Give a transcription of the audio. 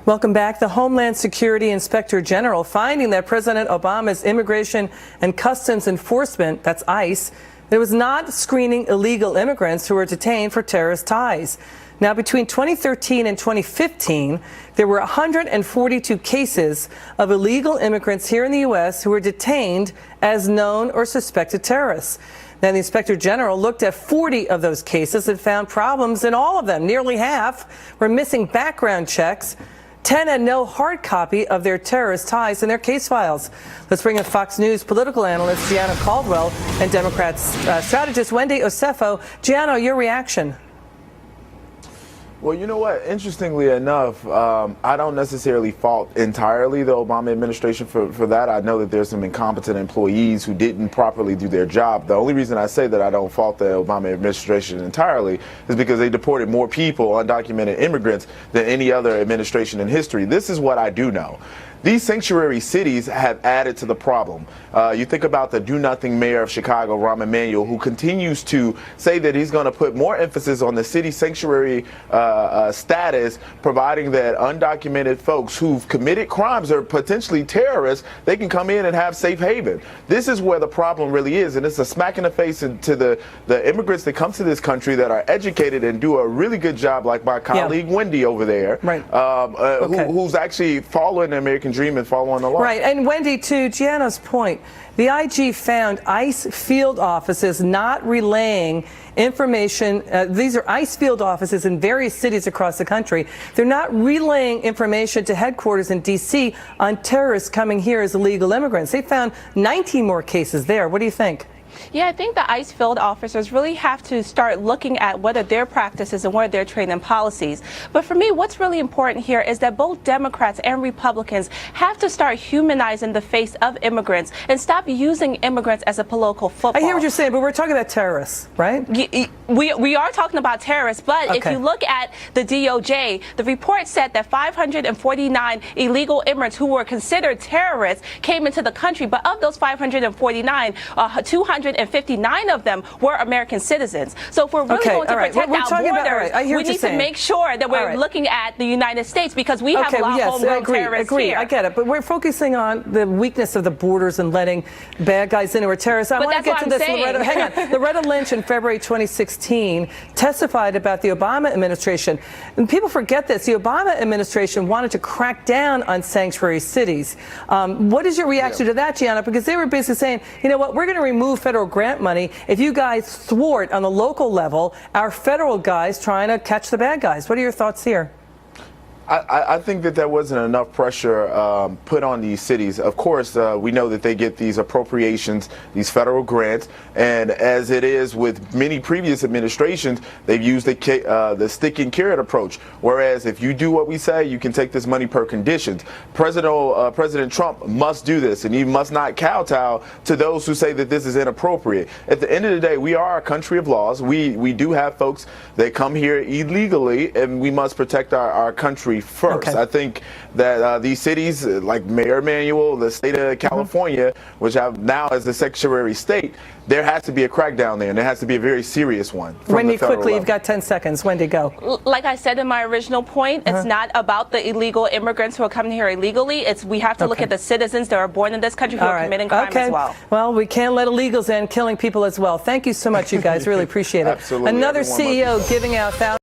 Welcome back. The Homeland Security Inspector General finding that President Obama's Immigration and Customs Enforcement, that's ICE, that it was not screening illegal immigrants who were detained for terrorist ties. Now, between 2013 and 2015, there were 142 cases of illegal immigrants here in the U.S. who were detained as known or suspected terrorists. Now, the Inspector General looked at 40 of those cases and found problems in all of them. Nearly half were missing background checks. 10 had no hard copy of their terrorist ties in their case files. Let's bring in Fox News political analyst Gianna Caldwell and Democrat strategist Wendy Osefo. Gianna, your reaction? Well, you know what? Interestingly enough, I don't necessarily fault entirely the Obama administration for that. I know that there's some incompetent employees who didn't properly do their job. The only reason I say that I don't fault the Obama administration entirely is because they deported more people, undocumented immigrants, than any other administration in history. This is what I do know. These sanctuary cities have added to the problem. You think about the do-nothing mayor of Chicago, Rahm Emanuel, who continues to say that he's going to put more emphasis on the city sanctuary status, providing that undocumented folks who've committed crimes or potentially terrorists, they can come in and have safe haven. This is where the problem really is, and it's a smack in the face to the immigrants that come to this country that are educated and do a really good job, like my colleague Wendy over there, right. Who's actually following the American dream and following the law. Right, and Wendy, to Gianna's point, the IG found ICE field offices not relaying information. These are ICE field offices in various cities across the country. They're not relaying information to headquarters in D.C. on terrorists coming here as illegal immigrants. They found 19 more cases there. What do you think? Yeah, I think the ICE field officers really have to start looking at what are their practices and what are their training policies. But for me, what's really important here is that both Democrats and Republicans have to start humanizing the face of immigrants and stop using immigrants as a political football. I hear what you're saying, but we're talking about terrorists, right? We are talking about terrorists, but okay. If you look at the DOJ, the report said that 549 illegal immigrants who were considered terrorists came into the country, but of those 549, 259 of them were American citizens. So if we're really going to protect our borders, we need to make sure that we're looking at the United States, because we have a lot of homegrown terrorists here. I get it, but we're focusing on the weakness of the borders and letting bad guys in who are terrorists. I want to get to this. Loretta, hang on. Loretta Lynch in February 2016 testified about the Obama administration. And people forget this. The Obama administration wanted to crack down on sanctuary cities. What is your reaction to that, Gianna? Because they were basically saying, you know what, we're going to remove federal grant money if you guys thwart on the local level our federal guys trying to catch the bad guys. What are your thoughts here? I think that there wasn't enough pressure put on these cities. Of course, we know that they get these appropriations, these federal grants, and as it is with many previous administrations, they've used the stick and carrot approach. Whereas if you do what we say, you can take this money per conditions. President Trump must do this, and he must not kowtow to those who say that this is inappropriate. At the end of the day, we are a country of laws. We do have folks that come here illegally, and we must protect our country first. I think that these cities like Mayor Emanuel, the state of California, which have now as a sanctuary state, there has to be a crackdown there, and there has to be a very serious one. Wendy, quickly, you've got 10 seconds. Wendy, go. Like I said in my original point, it's not about the illegal immigrants who are coming here illegally. We have to look at the citizens that are born in this country who are committing crime as well. Well, we can't let illegals in killing people as well. Thank you so much, you guys. Really appreciate it. Absolutely. Another CEO giving out thousands